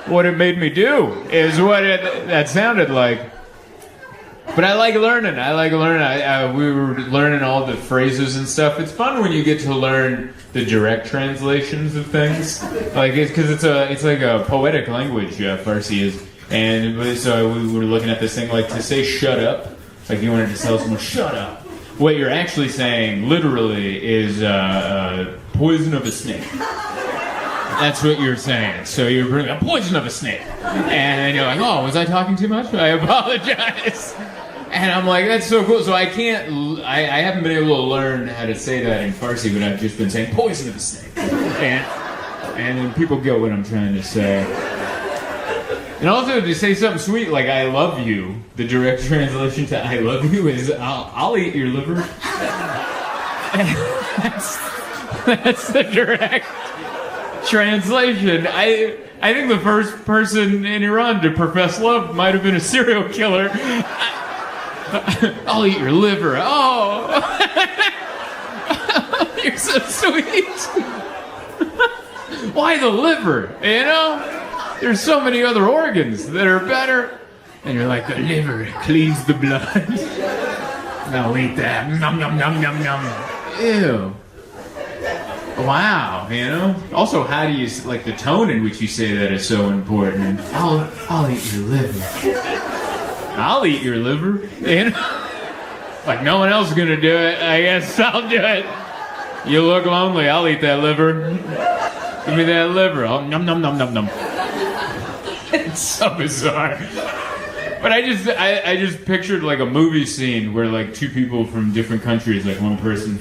what it made me do, is what that sounded like. But I like learning. We were learning all the phrases and stuff. It's fun when you get to learn the direct translations of things, like because it's like a poetic language. Farsi is, and so we were looking at this thing like to say "shut up," like you wanted to tell someone "shut up." What you're actually saying, literally, is poison of a snake. That's what you're saying. So you're bringing a poison of a snake, and you're like, "Oh, was I talking too much? I apologize." And I'm like, that's so cool. So I haven't been able to learn how to say that in Farsi, but I've just been saying poison of a snake. And then people get what I'm trying to say. And also to say something sweet like I love you, the direct translation to I love you is I'll eat your liver. That's the direct translation. I think the first person in Iran to profess love might have been a serial killer. I'll eat your liver. Oh, you're so sweet. Why the liver? You know, there's so many other organs that are better. And you're like, the liver cleans the blood. And I'll eat that. Nom, nom, nom, nom, nom. Ew. Wow, you know? Also, how do you, like, the tone in which you say that is so important. I'll eat your liver. I'll eat your liver. You know? Like, no one else is gonna do it. I guess I'll do it. You look lonely. I'll eat that liver. Give me that liver. Oh, nom, nom, nom, nom, nom. It's so bizarre. But I just pictured like a movie scene where like two people from different countries, like one person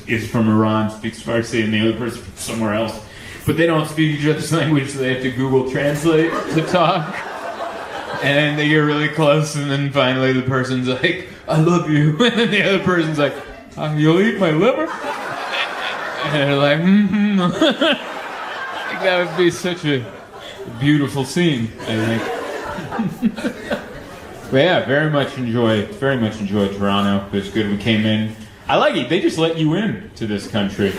is from Iran, speaks Farsi, and the other person from somewhere else. But they don't speak each other's language, so they have to Google Translate to talk. And they get really close, and then finally the person's like, I love you. And then the other person's like, you'll eat my liver? And they're like, mm-hmm. I think that would be such a beautiful scene, I think. But yeah, very much enjoy Toronto. It was good we came in. I like it. They just let you in to this country.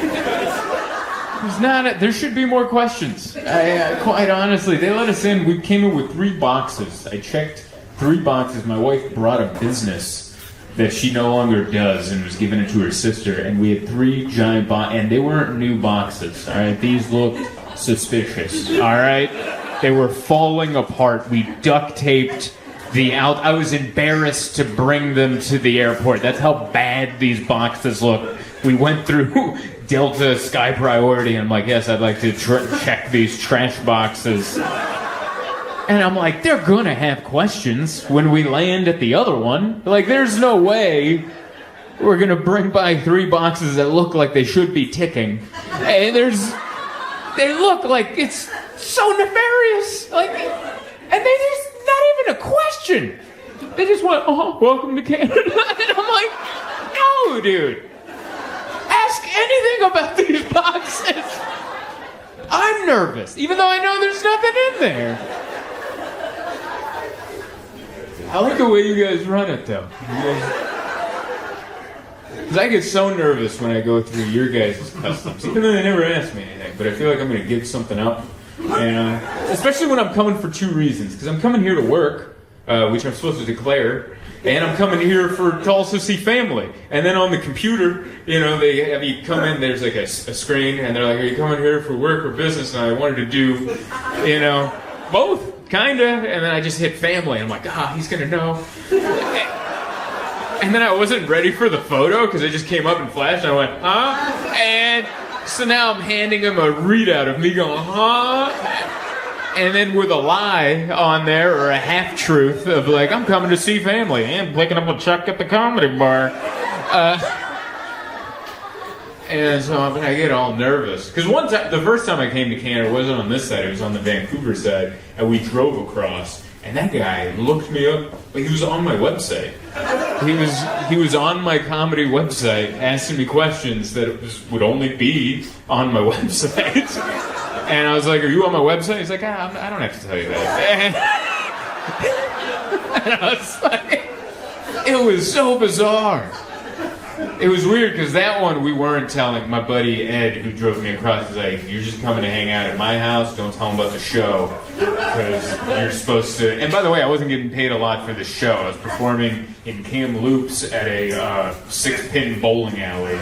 There should be more questions. Quite honestly, they let us in. We came in with 3 boxes. I checked 3 boxes. My wife brought a business that she no longer does and was giving it to her sister. And we had 3 giant boxes. And they weren't new boxes. All right, these looked suspicious. All right, they were falling apart. We duct taped I was embarrassed to bring them to the airport. That's how bad these boxes look. We went through Delta Sky Priority, and I'm like, yes, I'd like to check these trash boxes. And I'm like, they're gonna have questions when we land at the other one. Like, there's no way we're gonna bring by 3 boxes that look like they should be ticking. And they look like it's so nefarious. Like, and there's not even a question. They just went, oh, welcome to Canada. And I'm like, no, dude. Ask anything about these boxes. I'm nervous, even though I know there's nothing in there. I like the way you guys run it, though. Because I get so nervous when I go through your guys' customs, even though they never ask me anything. But I feel like I'm going to give something up. And especially when I'm coming for 2 reasons. Because I'm coming here to work, which I'm supposed to declare, and I'm coming here to also see family. And then on the computer, you know, they have you come in, there's like a screen, and they're like, are you coming here for work or business? And I wanted to do, you know, both, kinda. And then I just hit family, and I'm like, he's gonna know. And then I wasn't ready for the photo, because it just came up and flashed, and I went, huh? And so now I'm handing him a readout of me going, huh? And then with a lie on there, or a half-truth of like, I'm coming to see family, and picking up a check at the comedy bar. And so I get all nervous. Because one time, the first time I came to Canada, it wasn't on this side, it was on the Vancouver side, and we drove across, and that guy looked me up, like he was on my website. He was on my comedy website asking me questions that would only be on my website. And I was like, are you on my website? He's like, I don't have to tell you that. And I was like, it was so bizarre. It was weird because that one we weren't telling. My buddy Ed, who drove me across, was like, you're just coming to hang out at my house, don't tell him about the show. Because you're supposed to... And by the way, I wasn't getting paid a lot for this show. I was performing in Kamloops at a 6-pin bowling alley.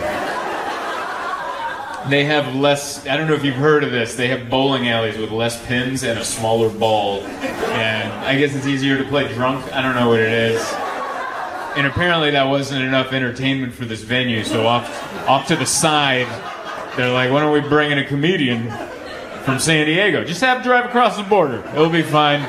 They have less... I don't know if you've heard of this. They have bowling alleys with less pins and a smaller ball. And I guess it's easier to play drunk. I don't know what it is. And apparently that wasn't enough entertainment for this venue, so off to the side, they're like, why don't we bring in a comedian from San Diego? Just have him drive across the border. It'll be fine.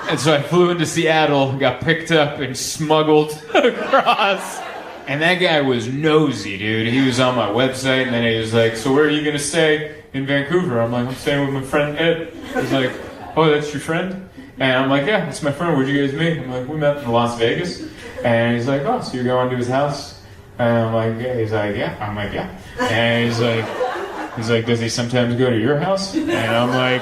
And so I flew into Seattle, got picked up and smuggled across. And that guy was nosy, dude. He was on my website, and then he was like, so where are you going to stay in Vancouver? I'm like, I'm staying with my friend Ed. He's like, oh, that's your friend? And I'm like, yeah, that's my friend. Where'd you guys meet? I'm like, we met in Las Vegas. And he's like, oh, so you're going to his house? And I'm like, yeah. He's like, yeah. I'm like, yeah. And he's like, does he sometimes go to your house? And I'm like,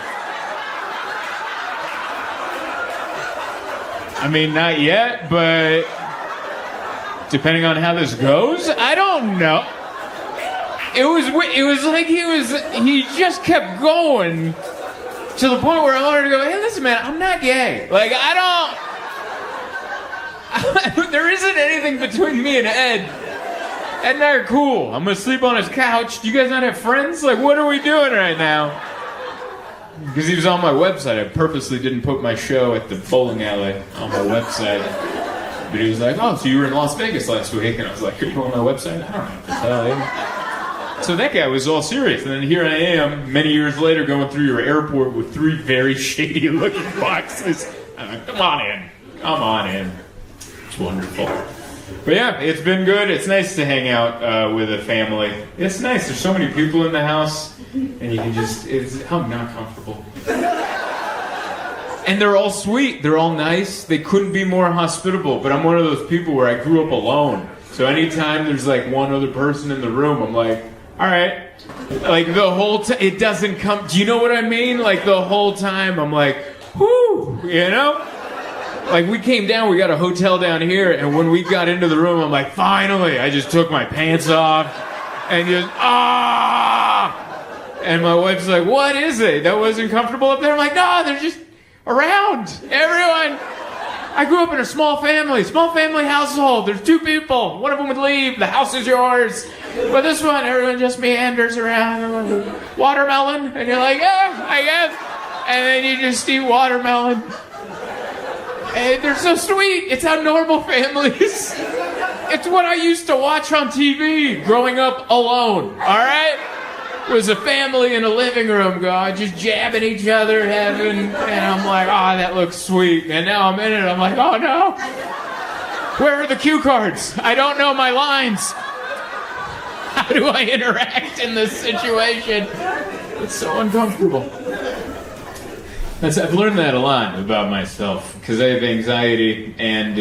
I mean, not yet, but depending on how this goes, I don't know. It was like he just kept going. To the point where I wanted to go, hey, listen, man, I'm not gay. Like, I don't... There isn't anything between me and Ed. Ed and I are cool. I'm gonna sleep on his couch. Do you guys not have friends? Like, what are we doing right now? Because he was on my website. I purposely didn't put my show at the bowling alley on my website. But he was like, oh, so you were in Las Vegas last week? And I was like, are you on my website? I don't know what to tell you. So that guy was all serious. And then here I am, many years later, going through your airport with 3 very shady-looking boxes. I'm like, come on in. Come on in. It's wonderful. But yeah, it's been good. It's nice to hang out with a family. It's nice. There's so many people in the house, and you can just, I'm not comfortable. And they're all sweet. They're all nice. They couldn't be more hospitable. But I'm one of those people where I grew up alone. So anytime there's like one other person in the room, I'm like, all right. Like the whole time, it doesn't come, do you know what I mean? Like the whole time, I'm like, whoo, you know? Like we came down, we got a hotel down here, and when we got into the room, I'm like, finally, I just took my pants off, and just, and my wife's like, what is it? That wasn't comfortable up there? I'm like, no, they're just around, everyone. I grew up in a small family household. There's 2 people. One of them would leave. The house is yours. But this one, everyone just meanders around. Watermelon. And you're like, yeah, I guess. And then you just eat watermelon. And they're so sweet. It's how normal families. It's what I used to watch on TV growing up alone. All right? It was a family in a living room going, just jabbing each other, having, and I'm like, oh, that looks sweet. And now I'm in it, I'm like, oh no. Where are the cue cards? I don't know my lines. How do I interact in this situation? It's so uncomfortable. I've learned that a lot about myself, because I have anxiety, and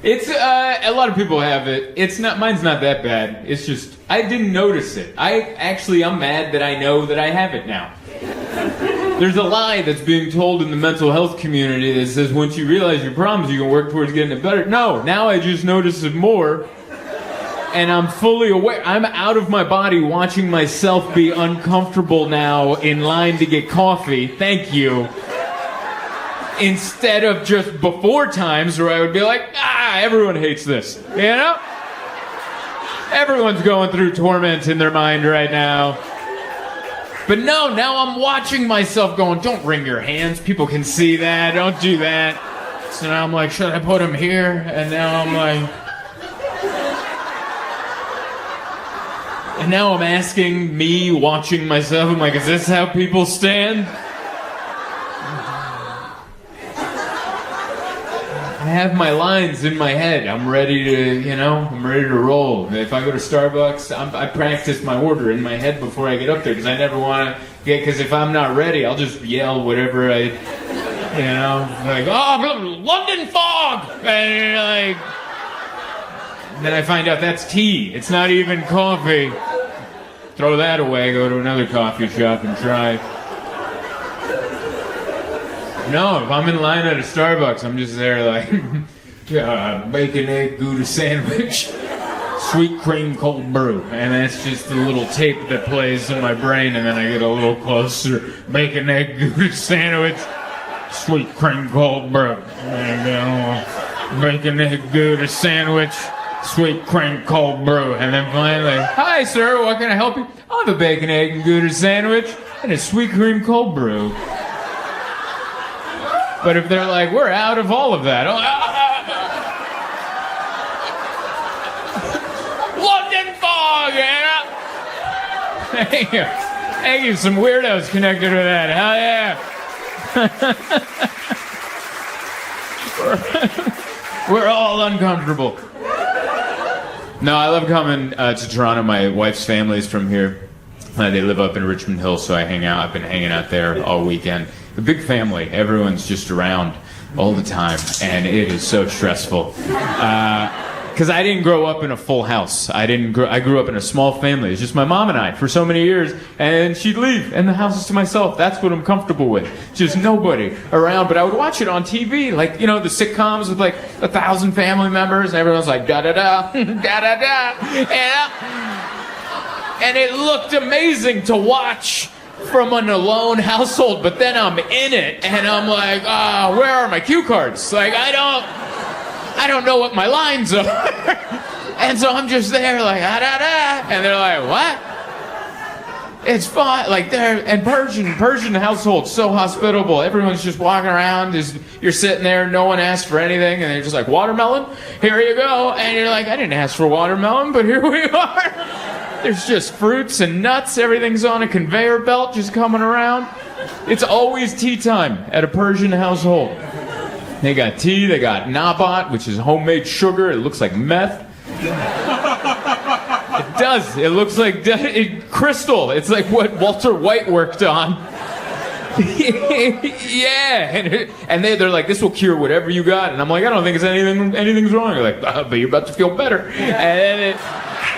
it's a lot of people have it. Mine's not that bad. It's just I didn't notice it. I'm mad that I know that I have it now. There's a lie that's being told in the mental health community that says once you realize your problems, you can work towards getting it better. No, now I just notice it more, and I'm fully aware. I'm out of my body watching myself be uncomfortable now in line to get coffee. Thank you. Instead of just before times where I would be like, everyone hates this, you know? Everyone's going through torment in their mind right now. But no, now I'm watching myself going, don't wring your hands, people can see that, don't do that. So now I'm like, should I put them here? And now I'm like... And now I'm asking me, watching myself, I'm like, is this how people stand? I have my lines in my head. I'm ready to roll. If I go to Starbucks, I practice my order in my head before I get up there, because I never want to because if I'm not ready, I'll just yell whatever like, oh, London fog! And then I find out that's tea. It's not even coffee. Throw that away, go to another coffee shop and try. No, if I'm in line at a Starbucks, I'm just there like, bacon, egg, Gouda sandwich, sweet cream cold brew. And that's just the little tape that plays in my brain, and then I get a little closer. Bacon, egg, Gouda sandwich, sweet cream cold brew. And bacon, egg, Gouda sandwich, sweet cream cold brew. And then finally, hi sir, what can I help you? I'll have a bacon, egg, and Gouda sandwich and a sweet cream cold brew. But if they're like, we're out of all of that. London fog, yeah. Thank you. Some weirdos connected with that. Hell yeah. We're all uncomfortable. No, I love coming to Toronto. My wife's family's from here. They live up in Richmond Hill, so I hang out. I've been hanging out there all weekend. A big family. Everyone's just around all the time, and it is so stressful. Because I didn't grow up in a full house. I grew up in a small family. It's just my mom and I for so many years, and she'd leave, and the house is to myself. That's what I'm comfortable with. Just nobody around. But I would watch it on TV, like the sitcoms with like 1,000 family members, and everyone's like da da da da da da, and it looked amazing to watch from an alone household, but then I'm in it, and I'm like, where are my cue cards? Like, I I don't know what my lines are. And so I'm just there like, ah, da, da. And they're like, what? It's fun. Like, and Persian households, so hospitable. Everyone's just walking around. You're sitting there, no one asks for anything, and they're just like, watermelon? Here you go. And you're like, I didn't ask for watermelon, but here we are. There's just fruits and nuts. Everything's on a conveyor belt just coming around. It's always tea time at a Persian household. They got tea, they got nabat, which is homemade sugar. It looks like meth. It does. It looks like crystal. It's like what Walter White worked on. Yeah. And they're like, this will cure whatever you got. And I'm like, I don't think it's anything's wrong. You're like, but you're about to feel better. And then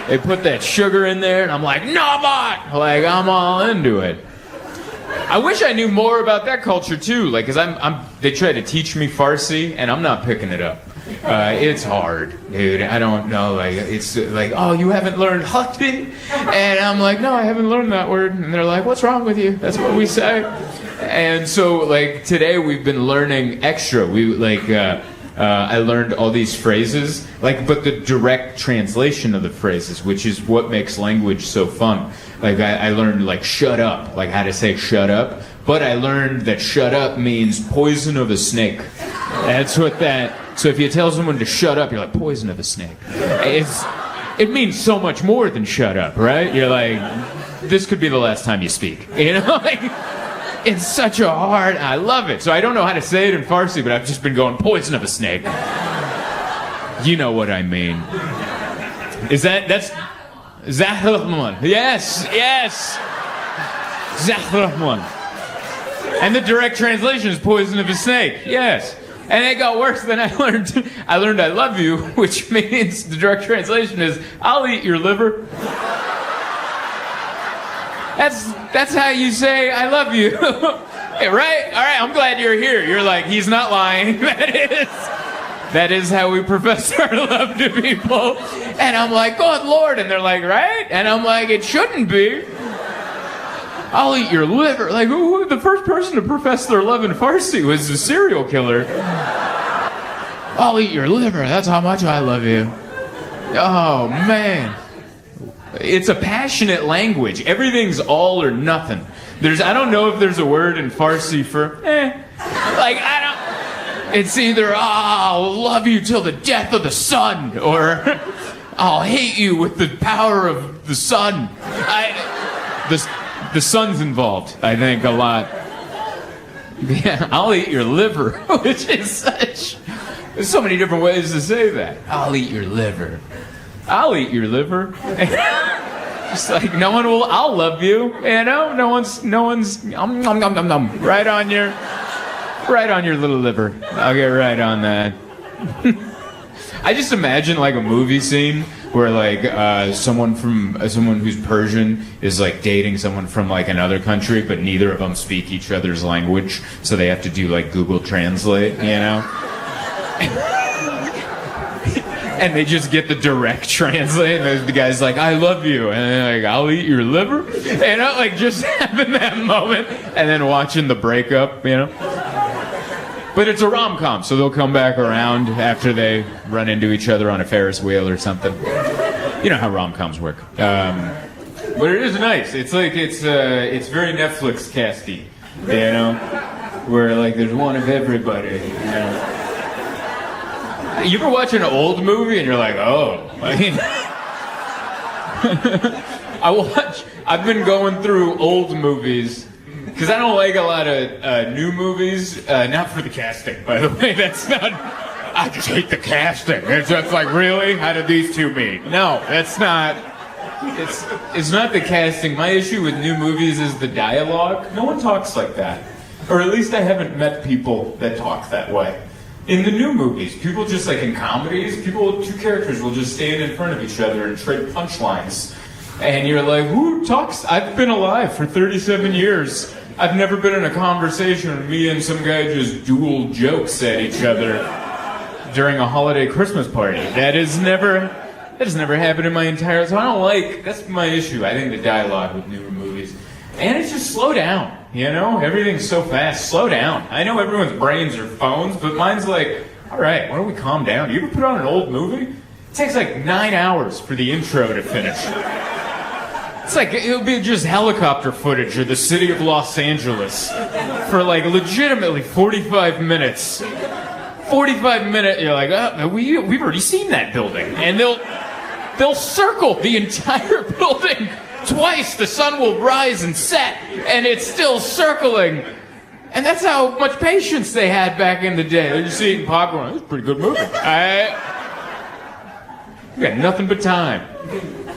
they put that sugar in there, and I'm like, nabat! Like, I'm all into it. I wish I knew more about that culture too, like, cause they try to teach me Farsi, and I'm not picking it up. It's hard, dude. I don't know, like, it's like, oh, you haven't learned Hakti? And I'm like, no, I haven't learned that word. And they're like, what's wrong with you? That's what we say. And so, like, today we've been learning extra. I learned all these phrases, like, but the direct translation of the phrases, which is what makes language so fun. Like, I learned, like, shut up, like how to say shut up. But I learned that shut up means poison of a snake. That's what that... So if you tell someone to shut up, you're like, poison of a snake. It means so much more than shut up, right? You're like, this could be the last time you speak. You know, like, it's such a hard... I love it. So I don't know how to say it in Farsi, but I've just been going, poison of a snake. You know what I mean. That's... Zahrahman. Yes. Zahrahman. And the direct translation is poison of a snake. Yes. And it got worse than I learned I love you, which means the direct translation is, I'll eat your liver. That's how you say I love you. Hey, right? All right, I'm glad you're here. You're like, he's not lying. That is how we profess our love to people. And I'm like, good Lord. And they're like, right? And I'm like, it shouldn't be. I'll eat your liver. Like, ooh, the first person to profess their love in Farsi was a serial killer. I'll eat your liver. That's how much I love you. Oh, man. It's a passionate language. Everything's all or nothing. I don't know if there's a word in Farsi for, Like, it's either, I'll love you till the death of the sun, or I'll hate you with the power of the sun. The sun's involved, I think, a lot. Yeah, I'll eat your liver, which is there's so many different ways to say that. I'll eat your liver. I'll eat your liver. Just like, I'll love you, you know? No one's, nom, nom, nom, nom, nom, right on your little liver. I'll get right on that. I just imagine, like, a movie scene where, like, someone who's Persian is, like, dating someone from, like, another country, but neither of them speak each other's language, so they have to do, like, Google Translate, you know? And they just get the direct translate, and the guy's like, I love you, and they're like, I'll eat your liver? You know, like, just having that moment, and then watching the breakup, you know? But it's a rom-com, so they'll come back around after they run into each other on a Ferris wheel or something. You know how rom-coms work. But it is nice. It's like, it's very Netflix casty, you know? Where, like, there's one of everybody, you know? You ever watch an old movie and you're like, oh, I mean... I've been going through old movies, because I don't like a lot of new movies, not for the casting, by the way. That's not... I just hate the casting. It's just like, really? How did these two meet? No, that's not... It's not the casting. My issue with new movies is the dialogue. No one talks like that. Or at least I haven't met people that talk that way. In the new movies, people just, like, in comedies, two characters will just stand in front of each other and trade punchlines. And you're like, who talks? I've been alive for 37 years. I've never been in a conversation with me and some guy just duel jokes at each other during a holiday Christmas party. That has never happened in my entire life. So I don't like, that's my issue. I think the dialogue with newer movies. And it's just slow down, you know? Everything's so fast. Slow down. I know everyone's brains are phones, but mine's like all right, why don't we calm down? You ever put on an old movie? It takes like 9 hours for the intro to finish. It's like, it'll be just helicopter footage of the city of Los Angeles for like legitimately 45 minutes. 45 minutes, you're like, oh, we've already seen that building. And they'll circle the entire building twice. The sun will rise and set, and it's still circling. And that's how much patience they had back in the day. They're just eating popcorn. It was a pretty good movie. We got nothing but time.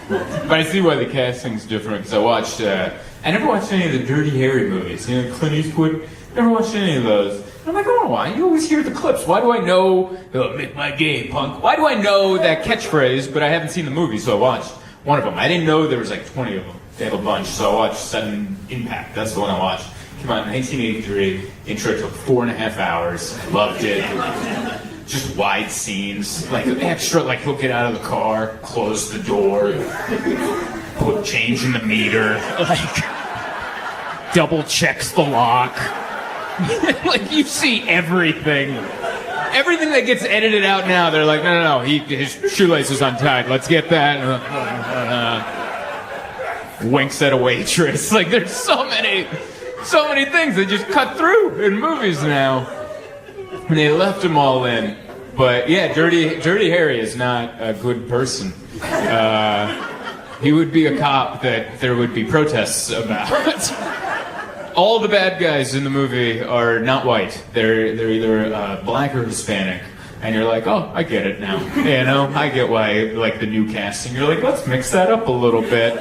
But I see why the casting's different, because I never watched any of the Dirty Harry movies. You know, Clint Eastwood? Never watched any of those. And I'm like, oh, why? You always hear the clips. Why do I know, oh, make my game, punk? Why do I know that catchphrase, but I haven't seen the movie, so I watched one of them. I didn't know there was like 20 of them. They have a bunch, so I watched Sudden Impact. That's the one I watched. Came out in 1983. Intro took 4.5 hours. Loved it. Just wide scenes, like extra, like he'll get out of the car, close the door, put change in the meter, like double checks the lock. Like you see everything. Everything that gets edited out now, they're like, no, his shoelace is untied. Let's get that. Winks at a waitress. Like there's so many things that just cut through in movies now. And they left them all in. But yeah, Dirty Harry is not a good person. He would be a cop that there would be protests about. All the bad guys in the movie are not white. They're either black or Hispanic. And you're like, oh, I get it now. You know, I get why, like, the new casting. You're like, let's mix that up a little bit.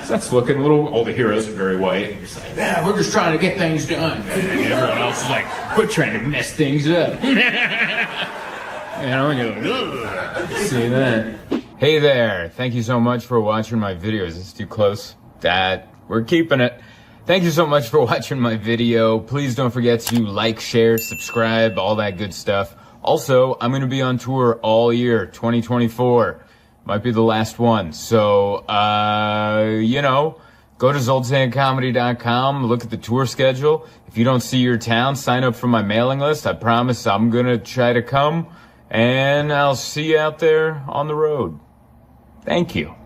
That's looking a little, all the heroes are very white. And you're like, yeah, we're just trying to get things done. And everyone else is like, we're trying to mess things up. You know, and you're like, ugh. See that? Hey there. Thank you so much for watching my video. Is this too close? We're keeping it. Thank you so much for watching my video. Please don't forget to like, share, subscribe, all that good stuff. Also, I'm going to be on tour all year, 2024. Might be the last one. So, you know, go to zoltancomedy.com, look at the tour schedule. If you don't see your town, sign up for my mailing list. I promise I'm going to try to come, and I'll see you out there on the road. Thank you.